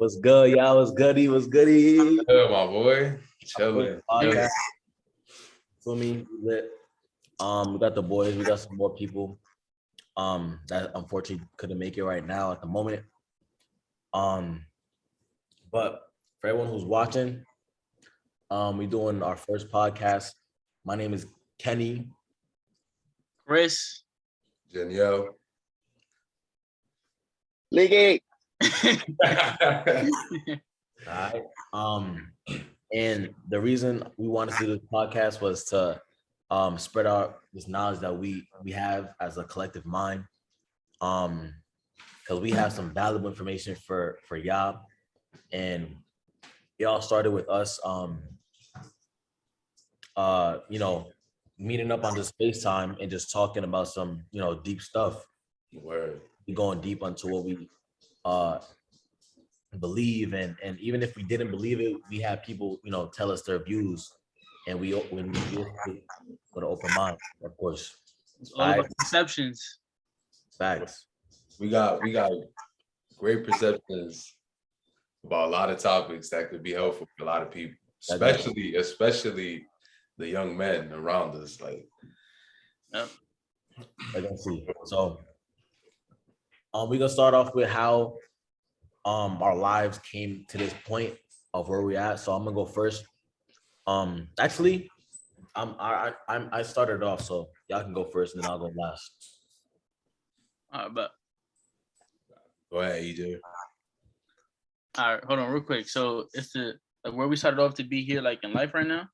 What's good, y'all? What's goody? What's goody? Good, my boy. Chilling. Podcast. For me, we lit. We got the boys. We got some more people. That unfortunately couldn't make it right now at the moment. But for everyone who's watching, we're doing our first podcast. My name is Kenny. Chris. Danielle. League. All right. And the reason we wanted to do this podcast was to spread out this knowledge that we have as a collective mind. Because we have some valuable information for y'all, and it all started with us meeting up on this FaceTime and just talking about some deep stuff. Word. We going deep into what we believe, and even if we didn't believe it, we have people tell us their views, and we do it with an open mind, of course. It's all about perceptions. Facts. We got great perceptions about a lot of topics that could be helpful for a lot of people, especially the young men around us. Like, Yep. I can see. So, we're gonna start off with how our lives came to this point of where we're at. So I'm gonna go first. Actually, I started off, so y'all can go first, and then I'll go last. But go ahead, EJ. all right, hold on real quick. So it's where we started off to be here, like in life right now.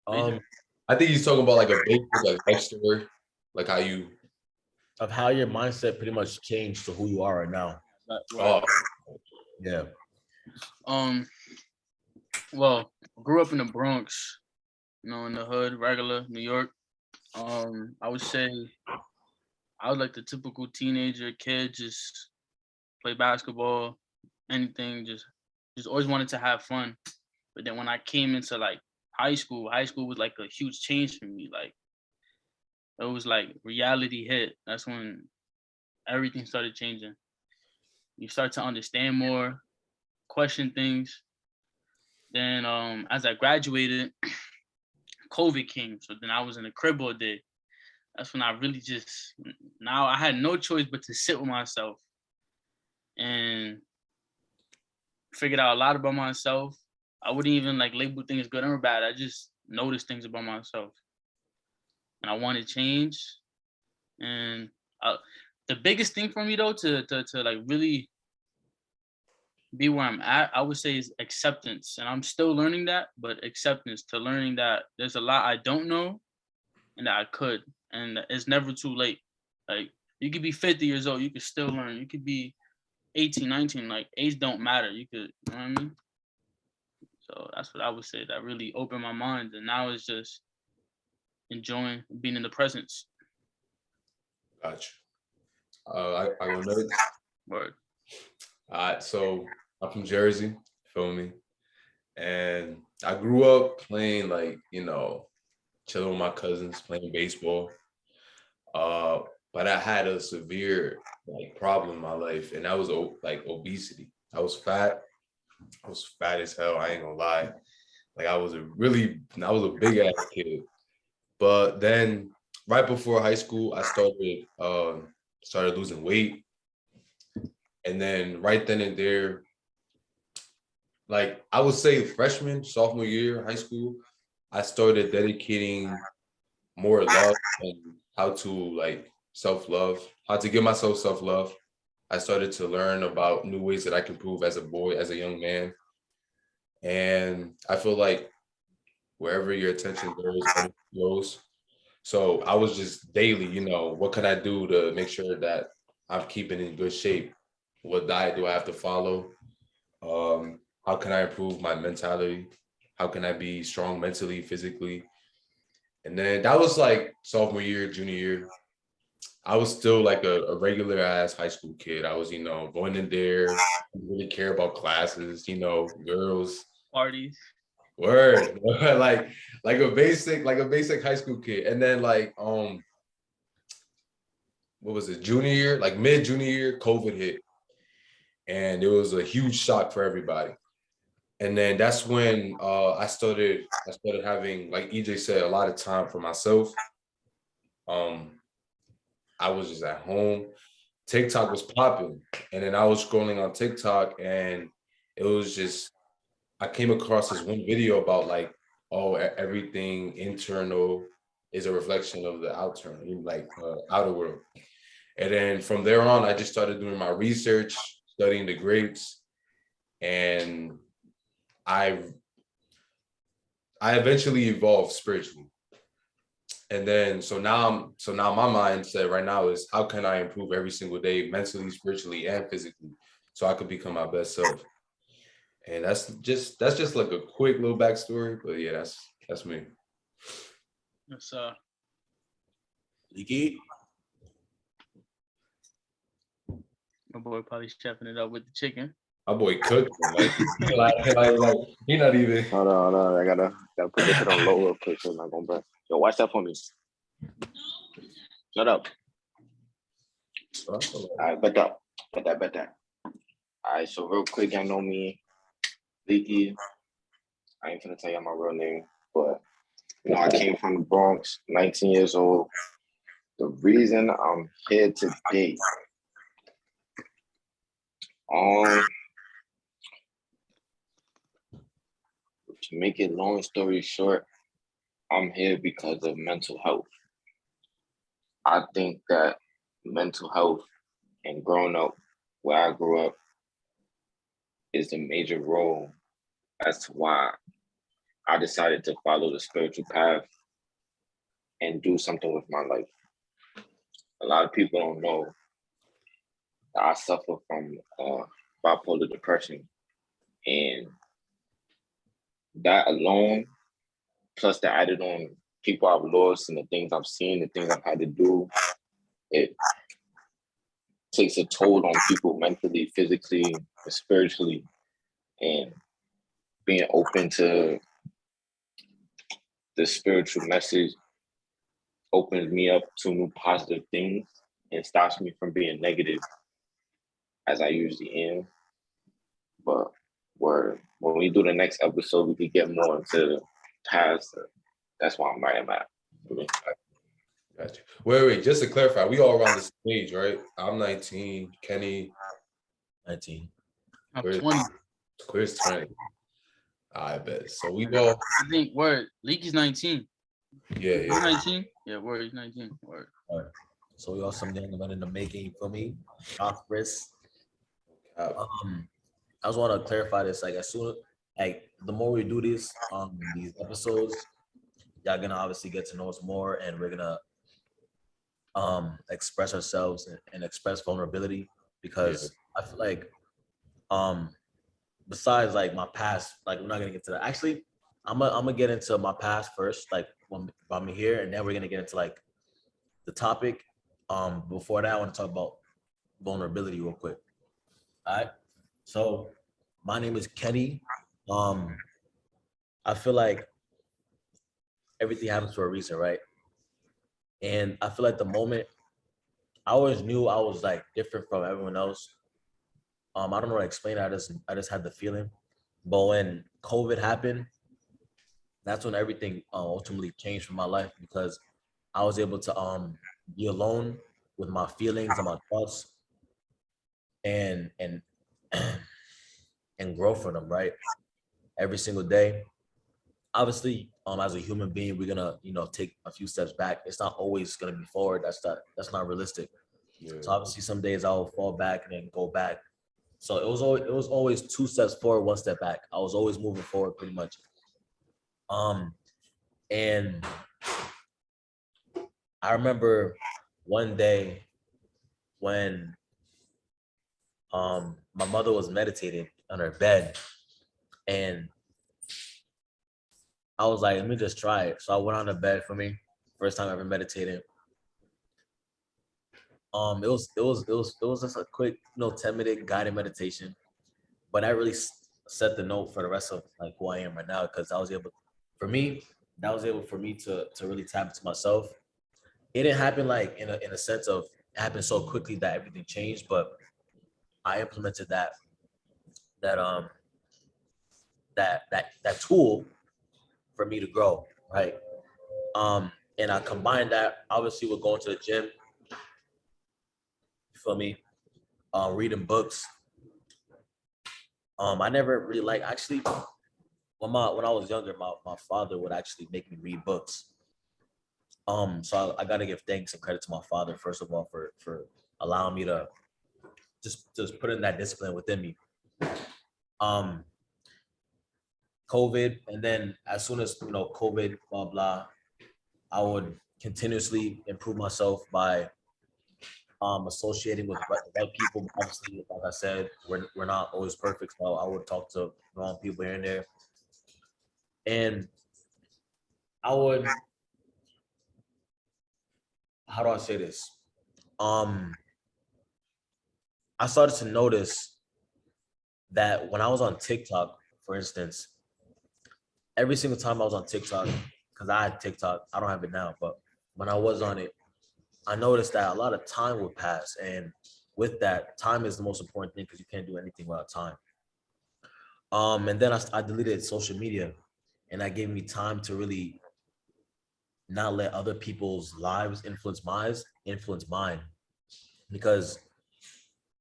I think he's talking about like a basic life story, like how your mindset pretty much changed to who you are right now. Oh, yeah. Well, grew up in the Bronx, in the hood, regular New York. I would say I was like the typical teenager kid, just play basketball, anything, just always wanted to have fun. But then when I came into like high school was like a huge change for me. Like it was like reality hit. That's when everything started changing. You start to understand more, question things. Then as I graduated, COVID came. So then I was in the crib all day. That's when I really now I had no choice but to sit with myself and figured out a lot about myself. I wouldn't even like label things good or bad. I just noticed things about myself. And I wanted change. And the biggest thing for me though, to like really be where I'm at, I would say is acceptance. And I'm still learning that, but acceptance to learning that there's a lot I don't know and that I could. And it's never too late. Like you could be 50 years old, you could still learn. You could be 18, 19, like age don't matter. You could, you know what I mean? So that's what I would say. That really opened my mind. And now it's just enjoying being in the presence. Gotcha. I go next. Word. All right, so I'm from Jersey, feel me? And I grew up playing chilling with my cousins, playing baseball. But I had a severe problem in my life, and that was obesity. I was fat as hell. I ain't gonna lie. Like I was a big ass kid. But then right before high school, I started losing weight. And then right then and there, like I would say freshman, sophomore year, high school, I started dedicating more love and how to self-love, how to give myself self-love. I started to learn about new ways that I can improve as a boy, as a young man. And I feel like wherever your attention goes. So I was just daily, what can I do to make sure that I'm keeping in good shape? What diet do I have to follow? How can I improve my mentality? How can I be strong mentally, physically? And then that was like sophomore year, junior year. I was still like a regular ass high school kid. I was, going in there, didn't really care about classes, girls. Parties. Word. like a basic high school kid. And then what was it, junior year, like mid junior year, COVID hit. and it was a huge shock for everybody. And then that's when I started having, like EJ said, a lot of time for myself. Um, I was just at home. TikTok was popping, and then I was scrolling on TikTok, and it was just I came across this one video about like, oh, everything internal is a reflection of the outer, like outer world. And then from there on, I just started doing my research, studying the greats, and I I eventually evolved spiritually. And then so now my mindset right now is how can I improve every single day, mentally, spiritually, and physically, so I could become my best self. And that's just like a quick little backstory, but yeah, that's me. That's Leaky. my boy probably chefing it up with the chicken. My boy cooked like he not even. Hold on. I gotta put this shit on low real quick so it's not gonna burn. Yo, watch that for me. Shut up. All right, bet that. All right, so real quick, y'all know me, Leaky. I ain't gonna tell y'all my real name, but you know, I came from the Bronx, 19 years old. The reason I'm here today, to make it long story short, I'm here because of mental health. I think that mental health and growing up where I grew up is a major role as to why I decided to follow the spiritual path and do something with my life. A lot of people don't know that I suffer from bipolar depression, and that alone, plus the added on people I've lost and the things I've seen, the things I've had to do, it takes a toll on people mentally, physically, and spiritually. And being open to the spiritual message opens me up to new positive things and stops me from being negative as I usually am. But when we do the next episode, we could get more into the past. That's why I'm right at. Got you. Wait. Just to clarify, we all around the same age, right? I'm 19. Kenny, 19. I'm Where's 20. Chris 20. I bet. So we all. I think word Leaky's 19. Yeah. He's 19. Yeah, word. He's 19. Word. All right. So we got some young men in the making, you feel me? Prosperous. I just want to clarify this. Like as soon like the more we do these episodes, y'all gonna obviously get to know us more, and we're gonna express ourselves and express vulnerability, because I feel like besides like my past, like we're not gonna get to that. Actually, I'm gonna get into my past first, like when I'm here, and then we're gonna get into like the topic. Before that, I want to talk about vulnerability real quick. All right. So my name is Kenny. I feel like everything happens for a reason, right? And I feel like the moment I always knew I was like different from everyone else. I don't know how to explain it. I just had the feeling. But when COVID happened, that's when everything ultimately changed for my life, because I was able to be alone with my feelings and my thoughts, and and grow from them, right? Every single day. Obviously, as a human being, we're gonna, take a few steps back. It's not always gonna be forward. That's not realistic. Yeah. So obviously some days I'll fall back and then go back. So it was always 2 steps forward, 1 step back. I was always moving forward pretty much. And I remember one day when my mother was meditating on her bed, and I was like, let me just try it. So I went on the bed for me, first time ever meditating. It was just a quick, 10-minute guided meditation, but that really set the note for the rest of like who I am right now, because for me, that was able for me to really tap into myself. It didn't happen like in a sense of it happened so quickly that everything changed, but I implemented that that tool for me to grow, right? And I combined that obviously with going to the gym. You feel me? Reading books. I never really like actually when I was younger, my father would actually make me read books. So I gotta give thanks and credit to my father first of all for allowing me to just put in that discipline within me. Um, COVID, and then as soon as COVID, blah blah, I would continuously improve myself by associating with right people. Obviously, like I said, we're not always perfect, so I would talk to wrong people here and there, and I would, how do I say this? Um, I started to notice that when I was on TikTok, for instance, every single time I was on TikTok, because I had TikTok, I don't have it now, but when I was on it, I noticed that a lot of time would pass. And with that, time is the most important thing because you can't do anything without time. And then I deleted social media, and that gave me time to really not let other people's lives influence mine, because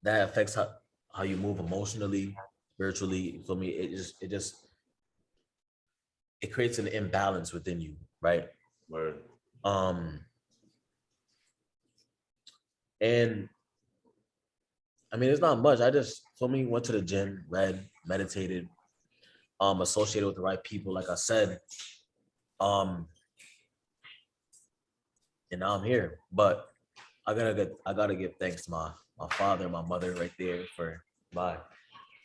that affects how you move emotionally, spiritually. For me, it creates an imbalance within you, right? Word. Um, and I mean, it's not much. I just, for me, went to the gym, read, meditated, associated with the right people, like I said. Um, and now I'm here. But I gotta give thanks to my father and my mother right there my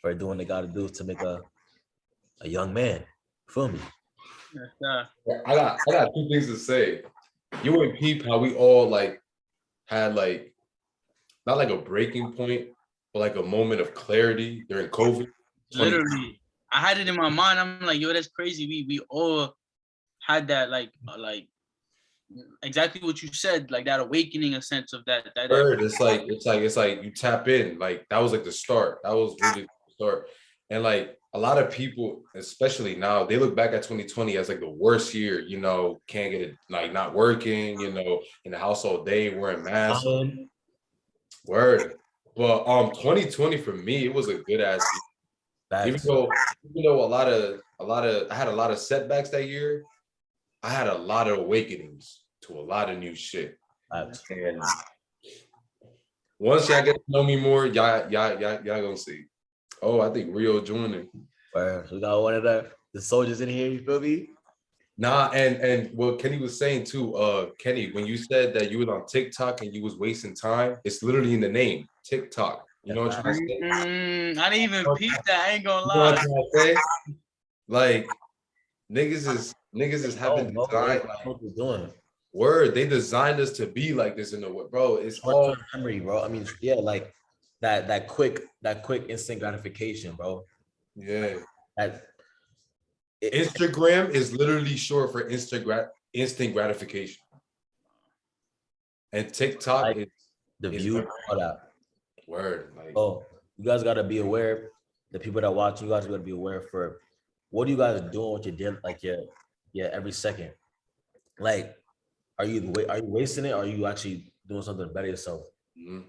for doing what they gotta do to make a young man. Feel me? Yes, I got two things to say. You and Peep, how we all like had like not like a breaking point, but like a moment of clarity during COVID. literally. I had it in my mind. I'm like, yo, that's crazy. We all had that like exactly what you said, like that awakening, a sense of that. Word, it's like you tap in. Like that was like the start. That was really the start. And like a lot of people, especially now, they look back at 2020 as like the worst year, can't get it, like not working, in the house all day, wearing masks. Word. But 2020 for me, it was a good ass year. Even Facts. though I had a lot of setbacks that year, I had a lot of awakenings to a lot of new shit. Facts. And once y'all get to know me more, y'all gonna see. Oh, I think Rio joining. Where we got one of the soldiers in here. You feel me? Nah, and what Kenny was saying too, Kenny, when you said that you was on TikTok and you was wasting time, it's literally in the name, TikTok. You know what I'm trying to say? I didn't even peep that. I ain't gonna You know what lie. I'm trying to say? Like niggas is having Bro, design what like you doing? word. They designed us to be like this in the way, bro. It's all Short-term memory, bro. I mean, yeah, like that quick instant gratification, bro. yeah. That Instagram is literally short for instant gratification. And TikTok like the is view, all that. word. Like Oh, you guys gotta be aware. The people that watch, you guys gotta be aware for what are you guys doing with your daily, like your every second. Like, are you wasting it? Or are you actually doing something better yourself? mhm.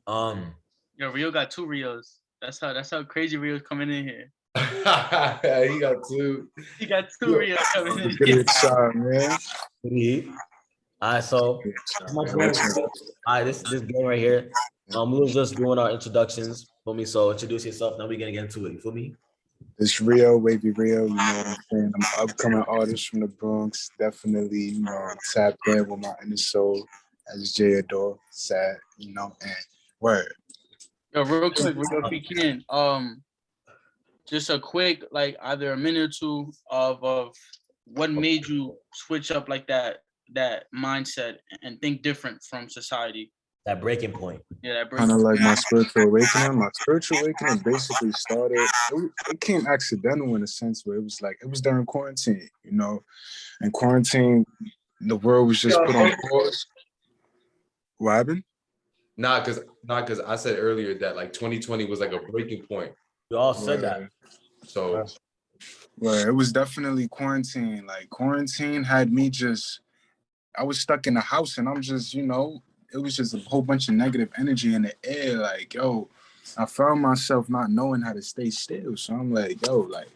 Um, Yo, Rio got 2 Rios. That's how crazy Rio's coming in here. He got two. He got 2 Rios coming in here. Good shot, man. all right, so my game. All right, this game right here. We were just doing our introductions. For me, so introduce yourself. Now we're gonna get into it. You feel me? It's Rio, Wavy Rio, you know what I'm saying? I'm an upcoming artist from the Bronx. Definitely, tapped in with my inner soul as Jay Adore, sad, and word. Yo, real quick, if you can, just a quick, like either a minute or two of what made you switch up like that mindset and think different from society. That breaking point. Yeah, that break. Kind of like my spiritual awakening. My spiritual awakening basically started, it came accidental in a sense where it was during quarantine, and quarantine, the world was just put on pause. What happened? Not because I said earlier that like 2020 was like a breaking point. We all said that. Word. So Well, it was definitely quarantine. Like quarantine had me just, I was stuck in the house and I'm just, it was just a whole bunch of negative energy in the air. Like, yo, I found myself not knowing how to stay still. So I'm like, yo, like,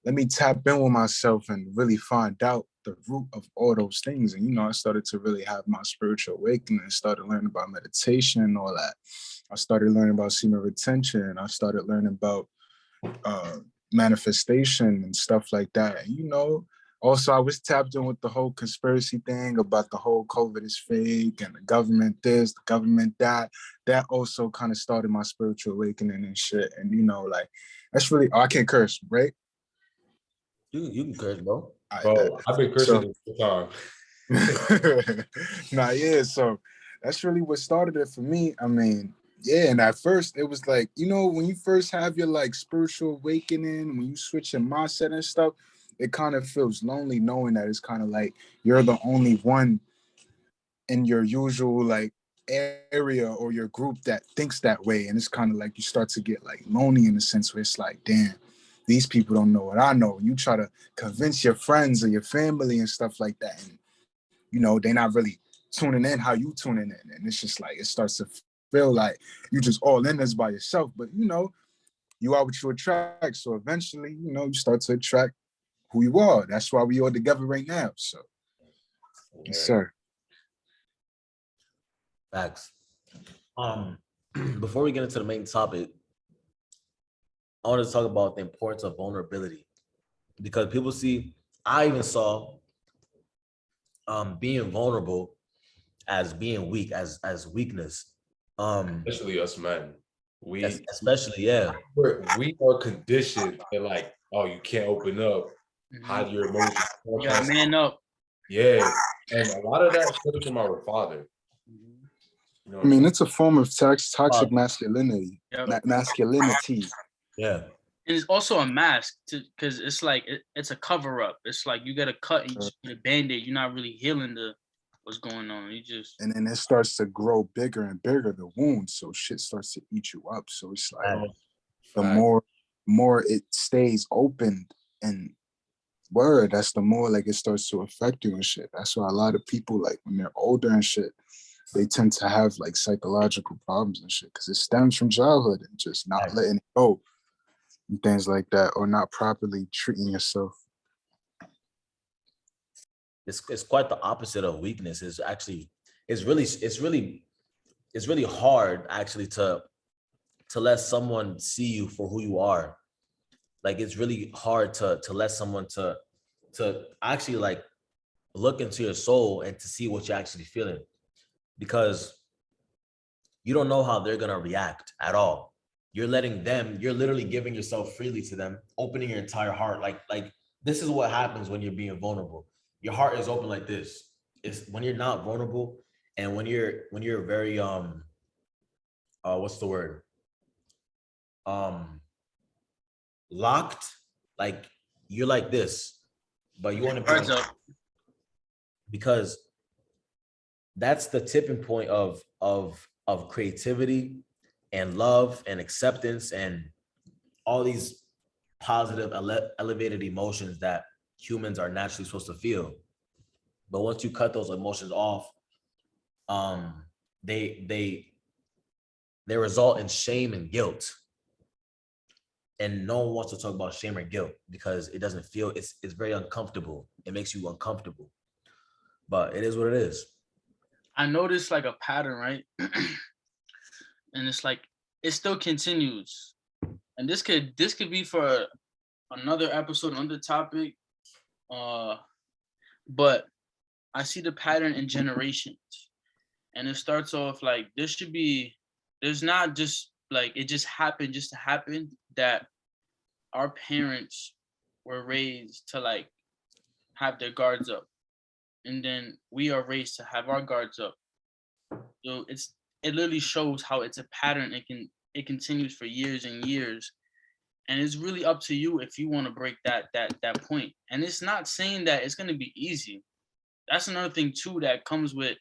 let me tap in with myself and really find out the root of all those things. And, I started to really have my spiritual awakening, started learning about meditation and all that. I started learning about semen retention. I started learning about uh, manifestation and stuff like that. And, also I was tapped in with the whole conspiracy thing about the whole COVID is fake and the government this, the government that. That also kind of started my spiritual awakening and shit. And, like, that's really, I can't curse, right? You can curse, bro. bro, I've been cursing this whole time. Nah, yeah. So that's really what started it for me. I mean, yeah. And at first, it was like, when you first have your like spiritual awakening, when you switch your mindset and stuff, it kind of feels lonely knowing that it's kind of like you're the only one in your usual like area or your group that thinks that way. And it's kind of like you start to get like lonely in a sense where it's like, damn, these people don't know what I know. You try to convince your friends or your family and stuff like that. And, they're not really tuning in how you tuning in. And it's just like, it starts to feel like you just all in this by yourself. But, you are what you attract. So eventually, you start to attract who you are. That's why we all together right now. So, yes, sir. Facts. Before we get into the main topic, I want to talk about the importance of vulnerability because people see. I even saw being vulnerable as being weak, as weakness. Especially us men. Especially yeah. We are conditioned to like, oh, you can't open up, hide your emotions. You gotta man up. Yeah. And a lot of that comes from our father. You know I mean, it's a form of toxic masculinity. Yep. Masculinity. Yeah. And it's also a mask because it's like it's a cover up. It's like you get a cut and you just put a band-aid. You're not really healing what's going on. You just and then it starts to grow bigger and bigger, the wound. So shit starts to eat you up. So it's like the more it stays open and that's the more like it starts to affect you and shit. That's why a lot of people like when they're older and shit, they tend to have like psychological problems and shit because it stems from childhood and just not letting it go and things like that, or not properly treating yourself. It's quite the opposite of weakness. It's really hard actually to let someone see you for who you are. Like it's really hard to let someone to actually like look into your soul and to see what you're actually feeling, because you don't know how they're gonna react at all. You're literally giving yourself freely to them, opening your entire heart. Like this is what happens when you're being vulnerable. Your heart is open like this. It's when you're not vulnerable and when you're very what's the word? Locked, like you're like this, but you want to be guards up. because that's the tipping point of creativity and love and acceptance and all these positive elevated emotions that humans are naturally supposed to feel. But once you cut those emotions off, um they result in shame and guilt, and no one wants to talk about shame or guilt because it doesn't feel, it's very uncomfortable. It makes you uncomfortable, but it is what it is. I noticed like a pattern, right? And it's like it still continues. And this could be for another episode, another topic. Uh, but I see the pattern in generations, and it starts off like there's not just like it just happened just to happen that our parents were raised to like have their guards up, and then we are raised to have our guards up. So it literally shows how it's a pattern. It continues for years and years, and it's really up to you if you want to break that point. And it's not saying that it's going to be easy. That's another thing too that comes with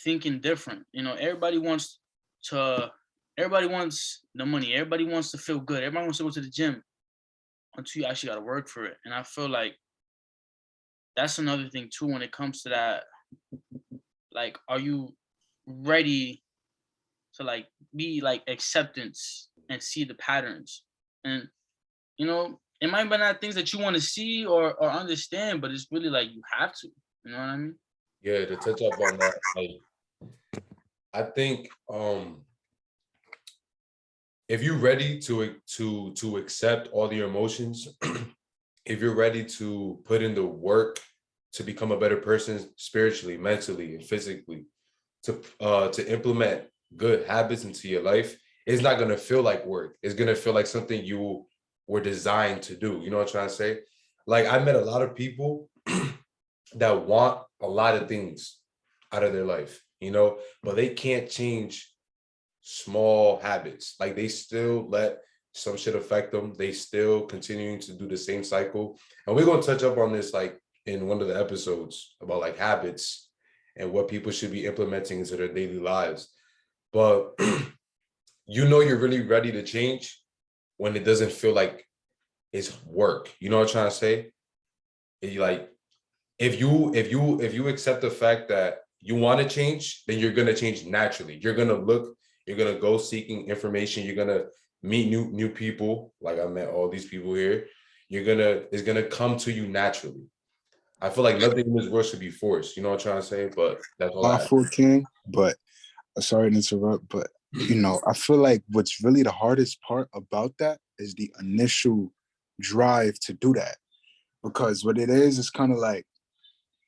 thinking different. You know, to everybody wants the money. Everybody wants to feel good. Everybody wants to go to the gym until you actually got to work for it. And I feel like that's another thing too when it comes to that. Like, are you ready to like be like acceptance and see the patterns? And you know, it might be not things that you want to see or understand, but it's really like you have to. You know what I mean? Yeah, to touch up on that, like I think if you're ready to accept all your emotions, if you're ready to put in the work to become a better person spiritually, mentally, and physically, to implement good habits into your life, it's not gonna feel like work. It's gonna feel like something you were designed to do. You know what I'm trying to say? Like I met a lot of people that want a lot of things out of their life, you know, but they can't change small habits. Like they still let some shit affect them. They still continuing to do the same cycle. And we're gonna touch up on this like in one of the episodes about like habits and what people should be implementing into their daily lives. But you know you're really ready to change when it doesn't feel like it's work. You know what I'm trying to say? Like if you accept the fact that you want to change, then you're gonna change naturally. You're gonna look, you're gonna go seeking information, you're gonna meet new people, like I met all these people here. It's gonna come to you naturally. I feel like nothing in this world should be forced. You know what I'm trying to say? But that's all I My have. full king, but sorry to interrupt, but I feel like what's really the hardest part about that is the initial drive to do that. Because what it is kind of like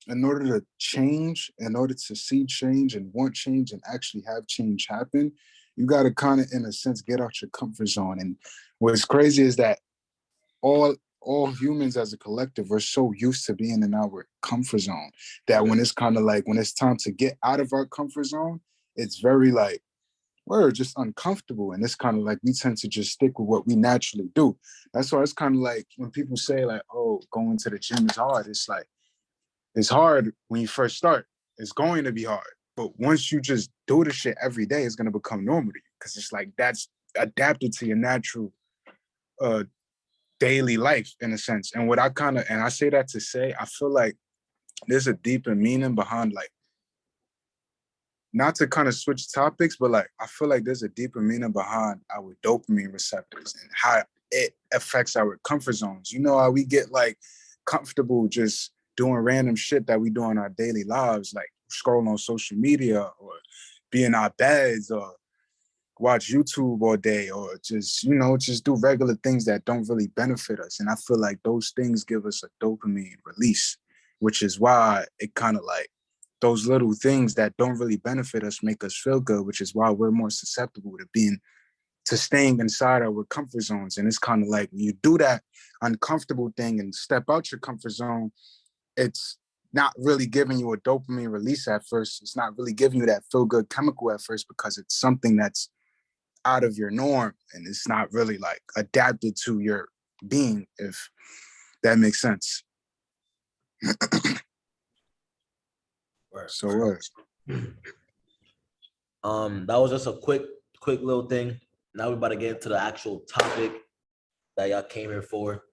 in order to change, in order to see change and want change and actually have change happen, you got to kind of, in a sense, get out your comfort zone. And what's crazy is that all humans as a collective are so used to being in our comfort zone that when it's kind of like when it's time to get out of our comfort zone, it's very like we're just uncomfortable. And it's kind of like we tend to just stick with what we naturally do. That's why it's kind of like when people say like, oh, going to the gym is hard. It's like it's hard when you first start. It's going to be hard. But once you just do the shit every day, it's gonna become normal to you. Cause it's like that's adapted to your natural uh daily life in a sense. And what I kind of and I say that to say, I feel like there's a deeper meaning behind like not to kind of switch topics, but like I feel like there's a deeper meaning behind our dopamine receptors and how it affects our comfort zones. You know how we get like comfortable just doing random shit that we do in our daily lives, like scroll on social media or be in our beds or watch YouTube all day or just, just do regular things that don't really benefit us. And I feel like those things give us a dopamine release, which is why it kind of like those little things that don't really benefit us make us feel good, which is why we're more susceptible to staying inside our comfort zones. And it's kind of like when you do that uncomfortable thing and step out your comfort zone, it's not really giving you a dopamine release at first. It's not really giving you that feel good chemical at first because it's something that's out of your norm and it's not really like adapted to your being, if that makes sense. Right. So That was just a quick little thing. Now we're about to get into the actual topic that y'all came here for.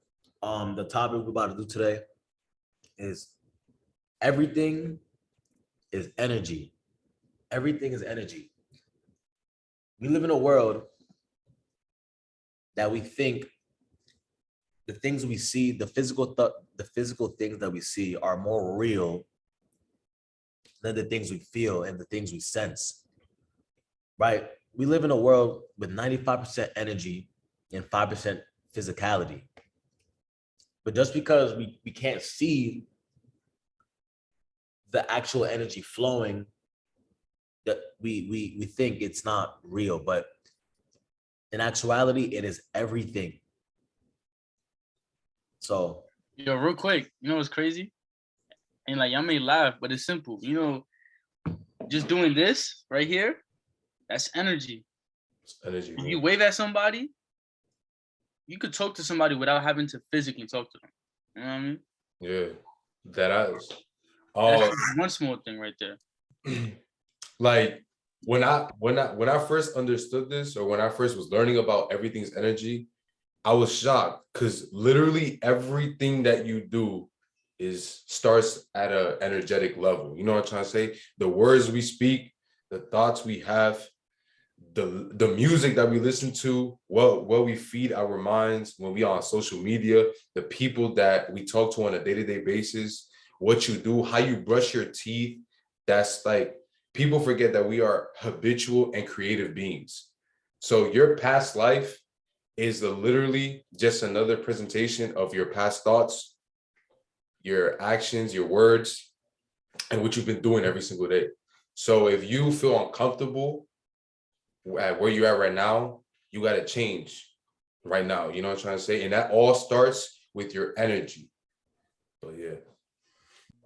The topic we're about to do today is everything is energy. Everything is energy. We live in a world that we think the things we see, the physical things that we see are more real than the things we feel and the things we sense. Right? We live in a world with 95% energy and 5% physicality. But just because we can't see the actual energy flowing, that we think it's not real. But in actuality, it is everything. So Yo, real quick, you know what's crazy? And like y'all may laugh, but it's simple. You know, just doing this right here, that's energy. It's energy, If man. you wave at somebody, you could talk to somebody without having to physically talk to them. You know what I mean? Yeah, that is. That's just one small thing right there. Like when I first understood this, or when I first was learning about everything's energy, I was shocked because literally everything that you do is starts at a energetic level. You know what I'm trying to say? The words we speak, the thoughts we have, the music that we listen to, what we feed our minds when we are on social media, the people that we talk to on a day-to-day basis, what you do, how you brush your teeth. That's like, people forget that we are habitual and creative beings. So your past life is literally just another presentation of your past thoughts, your actions, your words, and what you've been doing every single day. So if you feel uncomfortable at where you're at right now, you got to change right now. You know what I'm trying to say? And that all starts with your energy. But yeah.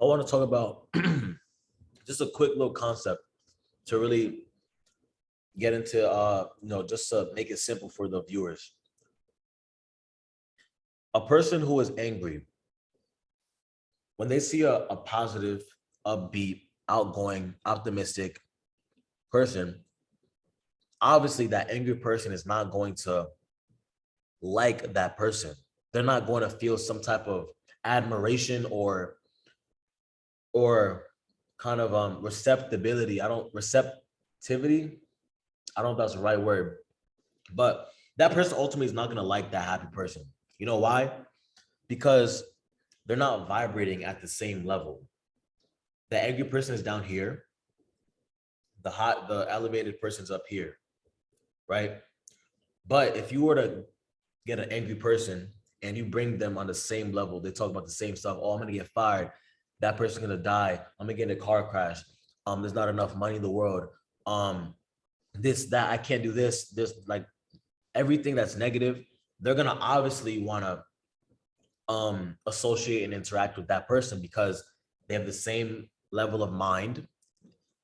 I want to talk about just a quick little concept to really get into, just to make it simple for the viewers. A person who is angry, when they see a positive, upbeat, outgoing, optimistic person, obviously that angry person is not going to like that person. They're not going to feel some type of admiration or kind of receptibility. Receptivity. I don't know if that's the right word, but that person ultimately is not going to like that happy person. You know why? Because they're not vibrating at the same level. The angry person is down here. The elevated person's up here, right? But if you were to get an angry person and you bring them on the same level, they talk about the same stuff. Oh, I'm gonna get fired. That person's gonna die. I'm gonna get in a car crash. There's not enough money in the world. This, that, I can't do this, like everything that's negative, they're gonna obviously wanna associate and interact with that person because they have the same level of mind,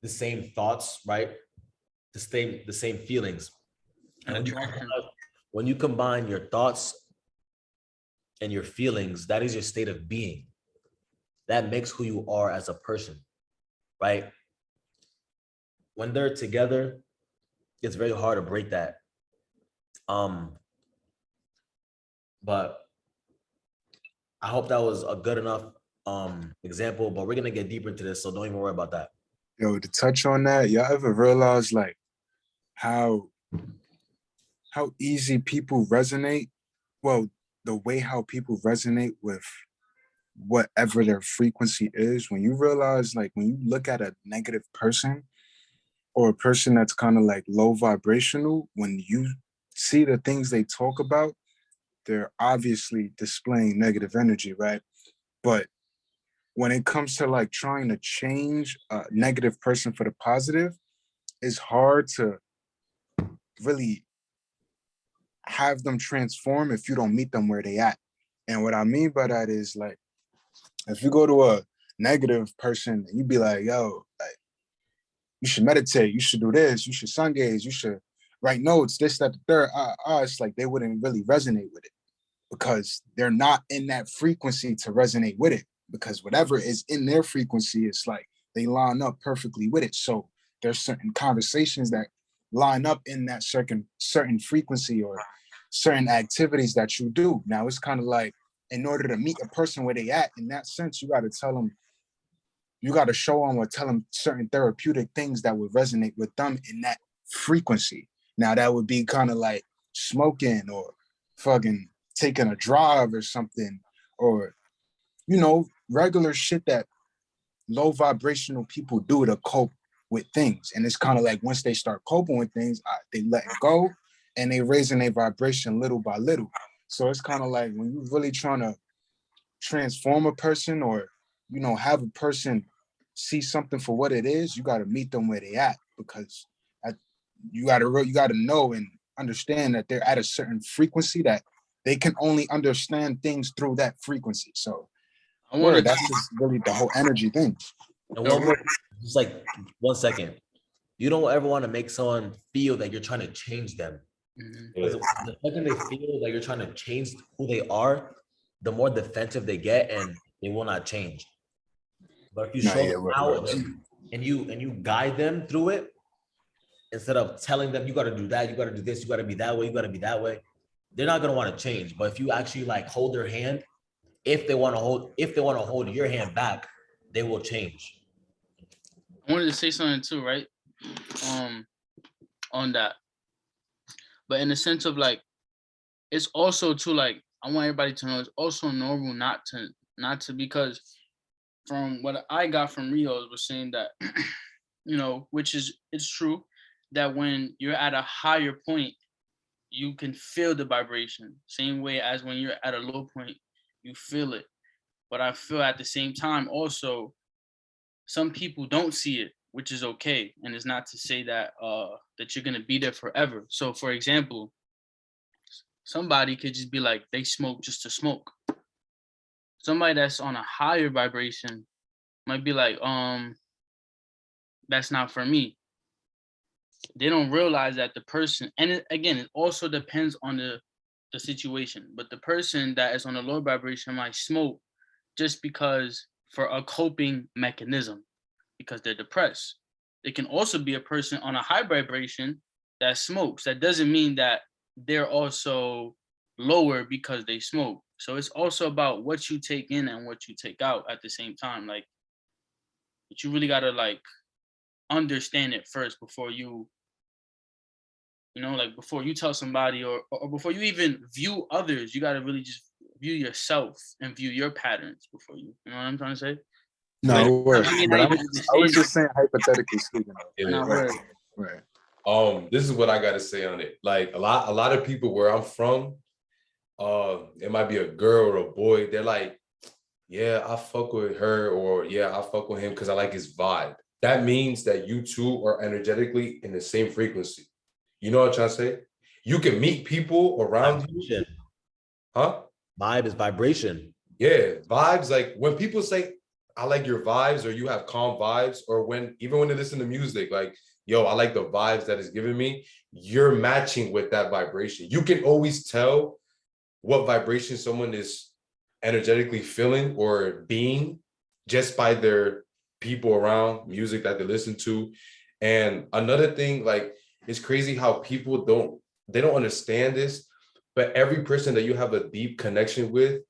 the same thoughts, right? The same feelings. And when you combine your thoughts and your feelings, that is your state of being. That makes who you are as a person, right? When they're together, it's very hard to break that. But I hope that was a good enough example, but we're gonna get deeper into this, so don't even worry about that. Yo, to touch on that, y'all ever realize like how easy people resonate? Well, the way how people resonate with whatever their frequency is, when you realize, like, when you look at a negative person or a person that's kind of like low vibrational, when you see the things they talk about, they're obviously displaying negative energy, right? But when it comes to like trying to change a negative person for the positive, it's hard to really have them transform if you don't meet them where they at. And what I mean by that is, like, if you go to a negative person and you be like, yo, like, you should meditate, you should do this, you should sun gaze, you should write notes, this, that, the third, it's like they wouldn't really resonate with it because they're not in that frequency to resonate with it, because whatever is in their frequency, it's like they line up perfectly with it. So there's certain conversations that line up in that certain frequency, or certain activities that you do. Now it's kind of like, in order to meet a person where they at, in that sense, you got to tell them, you got to show them or tell them certain therapeutic things that would resonate with them in that frequency. Now that would be kind of like smoking or fucking taking a drive or something, or, regular shit that low vibrational people do to cope with things. And it's kind of like, once they start coping with things, they let it go and they raising their vibration little by little. So it's kind of like, when you're really trying to transform a person, or, have a person see something for what it is, you got to meet them where they at, because you got to know and understand that they're at a certain frequency that they can only understand things through that frequency. So that's just really the whole energy thing. And one more, just like 1 second. You don't ever want to make someone feel that you're trying to change them. Because the second they feel that you're trying to change who they are, the more defensive they get and they will not change. But if you show them how, and you guide them through it instead of telling them you got to do that, you got to do this, you got to be that way, you got to be that way, they're not going to want to change. But if you actually like hold their hand, if they want to hold your hand back, they will change. I wanted to say something too, right? On that, but in the sense of like, it's also too like, I want everybody to know it's also normal not to because from what I got from Rios was saying that which is it's true that when you're at a higher point, you can feel the vibration. Same way as when you're at a low point, you feel it. But I feel at the same time also some people don't see it, which is okay. And it's not to say that you're gonna be there forever. So for example, somebody could just be like they smoke just to smoke. Somebody that's on a higher vibration might be like, that's not for me. They don't realize that the person, and again, it also depends on the situation. But the person that is on a low vibration might smoke just because for a coping mechanism, because they're depressed. It can also be a person on a high vibration that smokes. That doesn't mean that they're also lower because they smoke. So it's also about what you take in and what you take out at the same time. Like, but you really gotta like understand it first before like before you tell somebody or before you even view others, you got to really just view yourself and view your patterns before you know what I'm trying to say? No, Like, it works. I mean, But not I even was understand. just saying hypothetically speaking. Yeah. Not Right. word. Right. This is what I gotta say on it. Like a lot of people where I'm from, it might be a girl or a boy, they're like, yeah, I fuck with her, or yeah, I fuck with him because I like his vibe. That means that you two are energetically in the same frequency. You know what I'm trying to say? You can meet people around you, Vibration. huh? Vibe is vibration. Yeah, vibes. Like when people say, I like your vibes, or you have calm vibes, or even when they listen to music, like, yo, I like the vibes that is giving me, you're matching with that vibration. You can always tell what vibration someone is energetically feeling or being just by their people around, music that they listen to. And another thing, like, it's crazy how people they don't understand this, but every person that you have a deep connection with,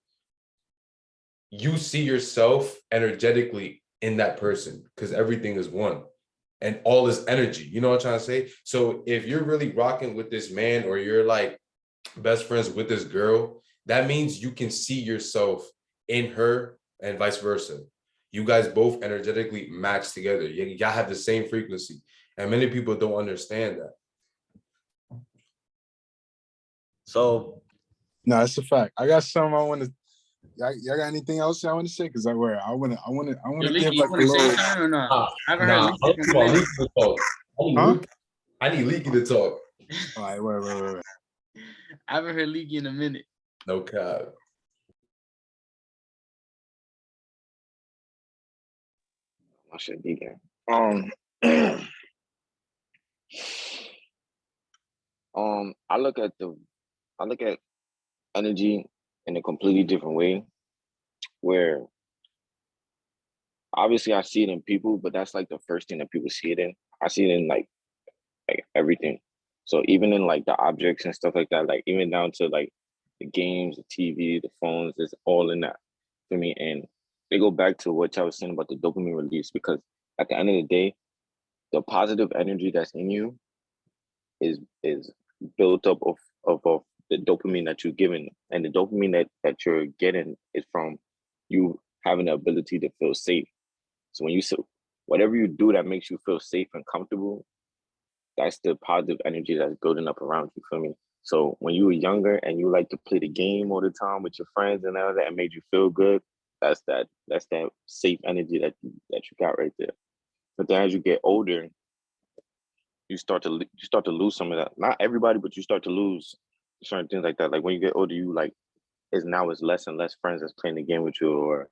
you see yourself energetically in that person because everything is one and all is energy. You know what I'm trying to say? So if you're really rocking with this man or you're like best friends with this girl, that means you can see yourself in her and vice versa. You guys both energetically match together. Y'all have the same frequency. And many people don't understand that. So No, that's a fact. I got some I want to. Y'all got anything else y'all want to say? Because I want Yo, to give Leaky, you like a want to say little. something or not? I haven't heard Nah, Leaky from come a on, minute. Leaky to talk. Huh? I need Leaky to talk. All right, wait. I haven't heard Leaky in a minute. No cap. I should be there. I look at energy in a completely different way, where obviously I see it in people, but that's like the first thing that people see it in. I see it in like everything. So even in like the objects and stuff like that, like even down to like the games, the TV, the phones, it's all in that for me. And they go back to what I was saying about the dopamine release, because at the end of the day, the positive energy that's in you is built up of the dopamine that you're given, and the dopamine that you're getting is from you having the ability to feel safe. So when you so whatever you do that makes you feel safe and comfortable, that's the positive energy that's building up around you. For me. So when you were younger and you like to play the game all the time with your friends and all that, and made you feel good, that's that safe energy that you got right there. But then as you get older, you start to lose some of that. Not everybody, but you start to lose certain things like that. Like when you get older, you like is less and less friends that's playing the game with you, or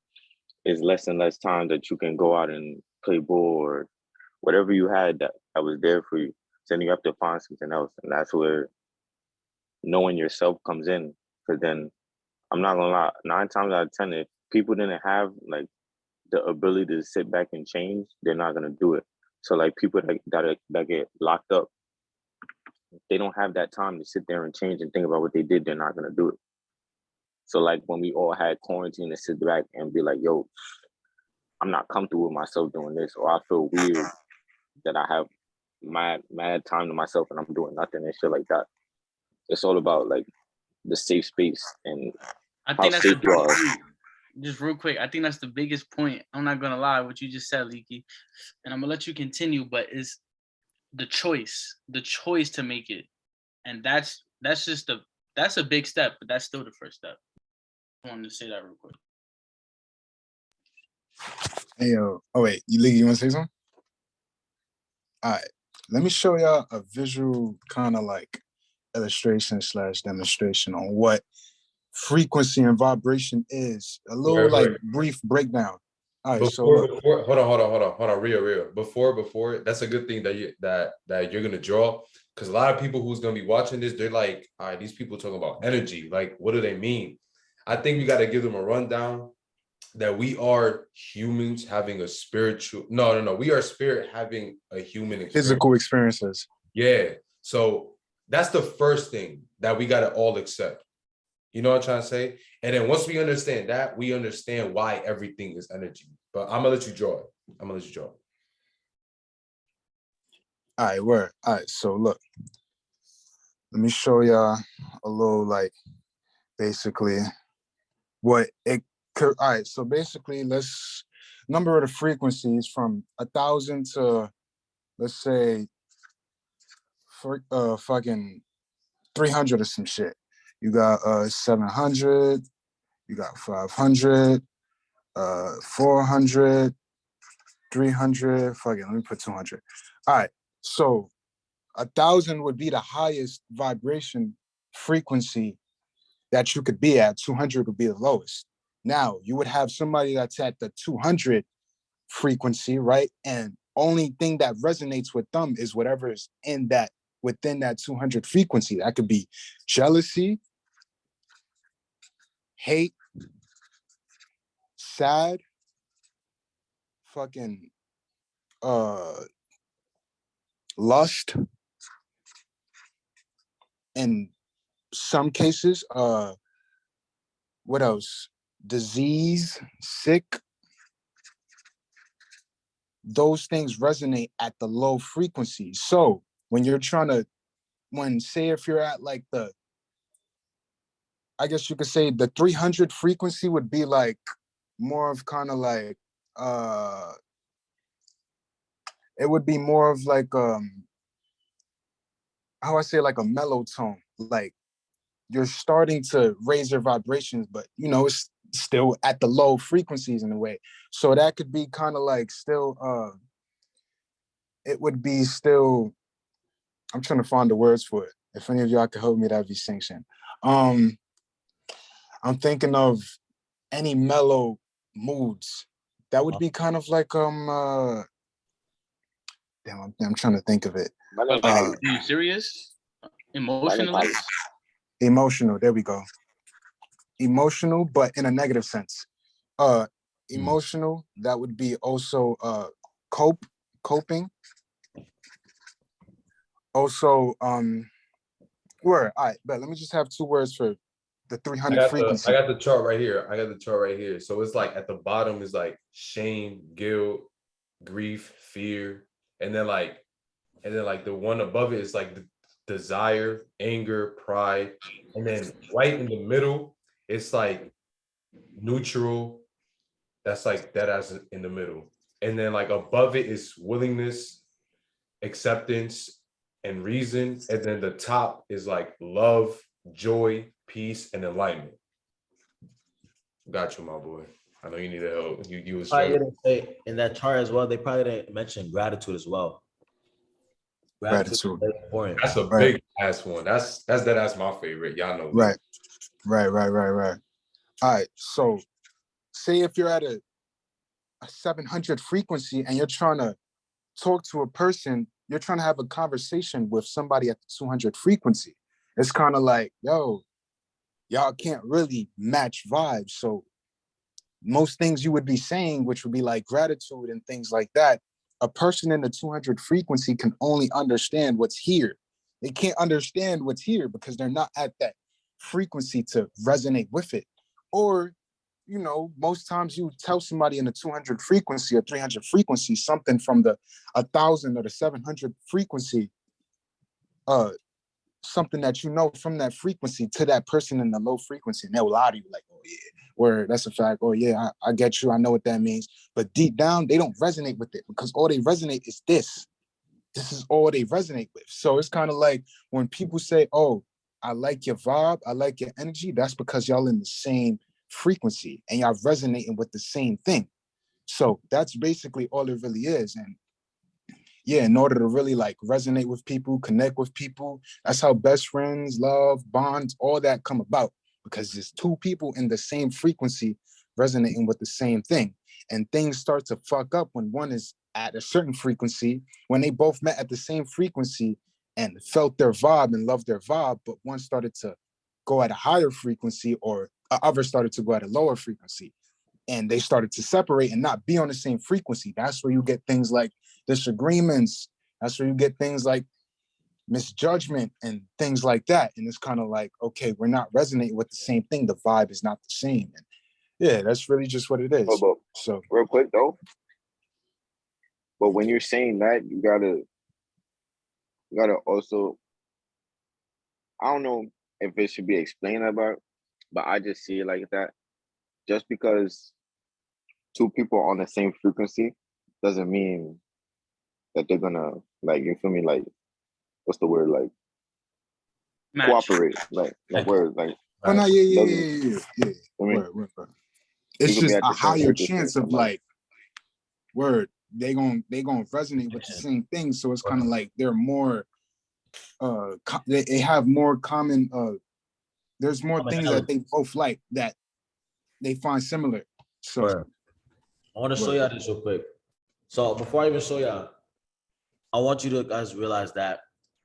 is less and less time that you can go out and play ball or whatever you had that was there for you. So then you have to find something else, and that's where knowing yourself comes in. Because then I'm not gonna lie, 9 times out of 10, if people didn't have like the ability to sit back and change, they're not gonna do it. So like people that get locked up, they don't have that time to sit there and change and think about what they did. They're not gonna do it. So like when we all had quarantine to sit back and be like, yo, I'm not comfortable with myself doing this, or I feel weird that I have mad time to myself and I'm doing nothing and shit like that. It's all about like the safe space and I how think that's the safe you are. just real quick. I think that's the biggest point. I'm not gonna lie, what you just said, Leaky, and I'm gonna let you continue. But it's the choice to make it, and that's just that's a big step, but that's still the first step. I wanted to say that real quick. Hey, yo. Oh, wait. You want to say something? All right. Let me show y'all a visual kind of like illustration / demonstration on what frequency and vibration is. A little like brief breakdown. All right. So look. Before, hold on, Rio. Before, that's a good thing that you're gonna draw, because a lot of people who's gonna be watching this, they're like, all right, these people talking about energy. Like, what do they mean? I think we got to give them a rundown that we are humans having a spiritual. No. We are spirit having a human experience. Physical experiences. Yeah. So that's the first thing that we got to all accept. You know what I'm trying to say? And then once we understand that, we understand why everything is energy. But I'm going to let you draw it. All right, word. All right, so look. Let me show y'all a little like basically what it could. All right, so basically let's number of the frequencies from 1,000 to, let's say, fucking 300 or some shit. You got 700, you got 500, 400, 300, fucking, let me put 200. All right, so 1,000 would be the highest vibration frequency that you could be at. 200 would be the lowest. Now, you would have somebody that's at the 200 frequency, right? And only thing that resonates with them is whatever is within that 200 frequency. That could be jealousy, hate, sad, fucking lust, in some cases, what else? Disease, sick. Those things resonate at the low frequency. So when you're trying to, say if you're at like I guess you could say the 300 frequency would be like more of kind of like, it would be more of like, how I say, like a mellow tone. Like you're starting to raise your vibrations, but it's still at the low frequencies in a way. So that could be kind of like still, it would be still, I'm trying to find the words for it. If any of y'all could help me, that'd be sanctioned. I'm thinking of any mellow moods. That would be kind of like, damn, I'm trying to think of it. Are you serious? Emotionally? Emotional, there we go. Emotional, but in a negative sense. Emotional, that would be also coping. Also, word. All right, but let me just have 2 words for the 300 frequency. I got the chart right here. So it's like at the bottom is like shame, guilt, grief, fear, and then like the one above it is like the desire, anger, pride, and then right in the middle it's like neutral. That's like that as in the middle, and then like above it is willingness, acceptance, and reason, and then the top is like love, joy, peace, and alignment. Got you, my boy. I know you need help. You was I didn't say in that chart as well. They probably didn't mention gratitude as well. Gratitude is very important. That's a big ass one. That's my favorite. Y'all know. Right. All right. So say if you're at a 700 frequency and you're trying to talk to a person, you're trying to have a conversation with somebody at the 200 frequency. It's kind of like, yo, y'all can't really match vibes. So most things you would be saying, which would be like gratitude and things like that, a person in the 200 frequency can only understand what's here. They can't understand what's here because they're not at that frequency to resonate with it. Or, you know, most times you tell somebody in the 200 frequency or 300 frequency something from the 1,000 or the 700 frequency, something that you know from that frequency to that person in the low frequency, and they'll lie to you like, oh yeah, word, that's a fact. Oh yeah, I get you. I know what that means. But deep down, they don't resonate with it because all they resonate is this. This is all they resonate with. So it's kind of like when people say, oh, I like your vibe, I like your energy, that's because y'all in the same frequency and y'all resonating with the same thing. So that's basically all it really is. And yeah, in order to really like resonate with people, connect with people, that's how best friends, love, bonds, all that come about, because there's two people in the same frequency resonating with the same thing. And things start to fuck up when one is at a certain frequency, when they both met at the same frequency and felt their vibe and loved their vibe, but one started to go at a higher frequency or the other started to go at a lower frequency, and they started to separate and not be on the same frequency. That's where you get things like disagreements. That's where you get things like misjudgment and things like that. And it's kind of like, okay, we're not resonating with the same thing. The vibe is not the same. And yeah, that's really just what it is. But So real quick though, but when you're saying that, you gotta also, I don't know if it should be explained about, but I just see it like that. Just because two people are on the same frequency doesn't mean that they're gonna, like, you feel me, like, what's the word, like, Match. cooperate, like word, like, oh no, yeah, yeah, doesn't, yeah, yeah, yeah. I mean, Word. It's you could be just at a the same higher frequency chance and of like, word, they gonna resonate with the same thing. So it's kind of like they're more they have more common there's more things that they both like that they find similar. So Word. I want to show y'all this real quick. So before I even show y'all, I want you to guys realize that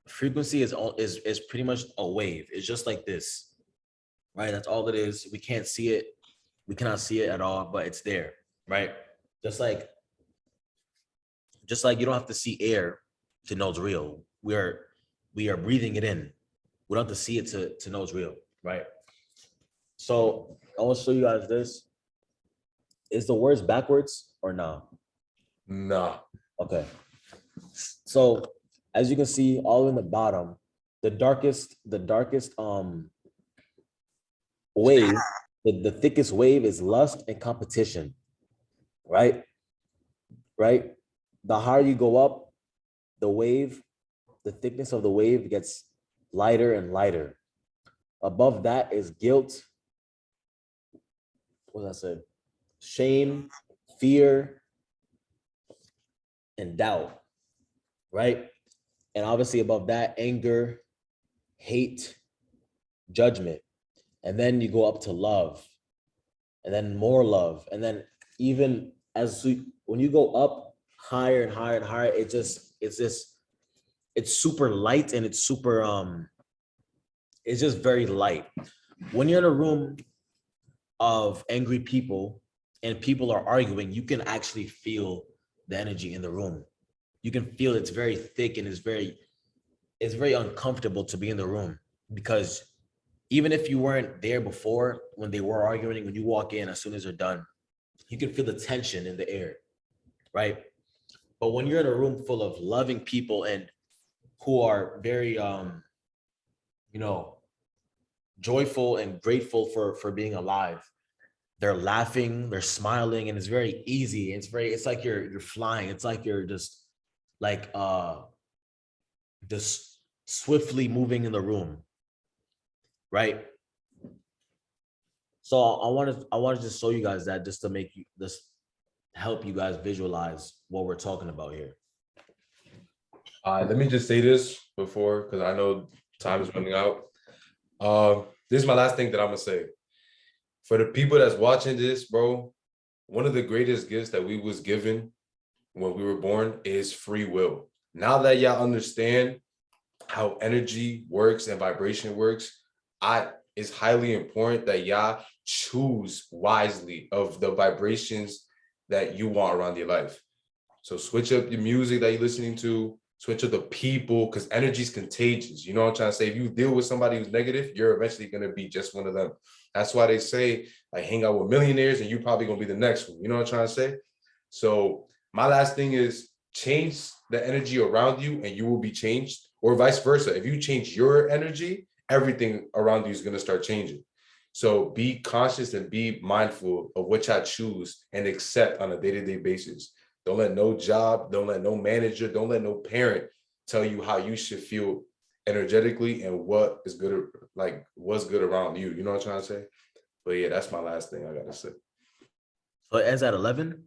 frequency is pretty much a wave. It's just like this, right? That's all it is. We can't see it. We cannot see it at all, but it's there, right? Just like you don't have to see air to know it's real. We are breathing it in. We don't have to see it to know it's real, right? So I want to show you guys this. Is the words backwards or no? Nah. Okay. So as you can see, all in the bottom, the darkest wave, the thickest wave is lust and competition, right? Right? The higher you go up, the wave, the thickness of the wave gets lighter and lighter. Above that is guilt. What did I say? Shame, fear, and doubt, right? And obviously above that, anger, hate, judgment. And then you go up to love, and then more love. And then even when you go up higher and higher and higher, it's super light and it's just very light. When you're in a room of angry people and people are arguing, you can actually feel the energy in the room. You can feel it's very thick and it's very uncomfortable to be in the room, because even if you weren't there before when they were arguing, when you walk in, as soon as they're done, you can feel the tension in the air, right? But when you're in a room full of loving people and who are very you know, joyful and grateful for being alive, they're laughing, they're smiling, and it's very easy. It's like you're flying. It's like you're like just swiftly moving in the room, right? So I wanted to show you guys that, just to make you this help you guys visualize what we're talking about here. Let me just say this before, because I know time is running out. This is my last thing that I'm gonna say. For the people that's watching this, bro, one of the greatest gifts that we was given when we were born is free will. Now that y'all understand how energy works and vibration works, I it's highly important that y'all choose wisely of the vibrations that you want around your life. So switch up your music that you're listening to, switch up the people, because energy is contagious. You know what I'm trying to say? If you deal with somebody who's negative, you're eventually going to be just one of them. That's why they say, like, hang out with millionaires and you're probably going to be the next one. You know what I'm trying to say? So my last thing is change the energy around you and you will be changed, or vice versa. If you change your energy, everything around you is going to start changing. So be conscious and be mindful of what y'all choose and accept on a day-to-day basis. Don't let no job, don't let no manager, don't let no parent tell you how you should feel energetically and what is good, like what's good around you. You know what I'm trying to say? But yeah, that's my last thing I gotta say. So it ends at 11.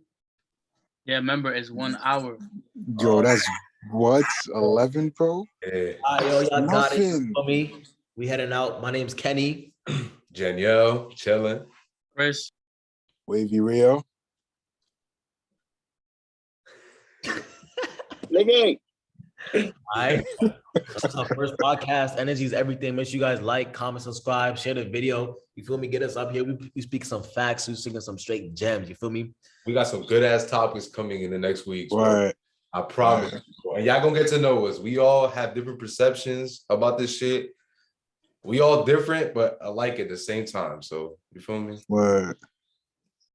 Yeah, remember it's 1 hour. Yo, that's what 11, bro. Yeah. All right, yo, y'all got it. Nothing. For me, we heading out. My name's Kenny. Danielle, chilling. Chris. Wavy Rio. Nigga. All right. That's our first podcast. Energy is everything. Make sure you guys like, comment, subscribe, share the video. You feel me? Get us up here. We speak some facts. We speaking some straight gems. You feel me? We got some good ass topics coming in the next week. Right. I promise. And y'all gonna get to know us. We all have different perceptions about this shit. We all different, but alike at the same time. So you feel me? Word.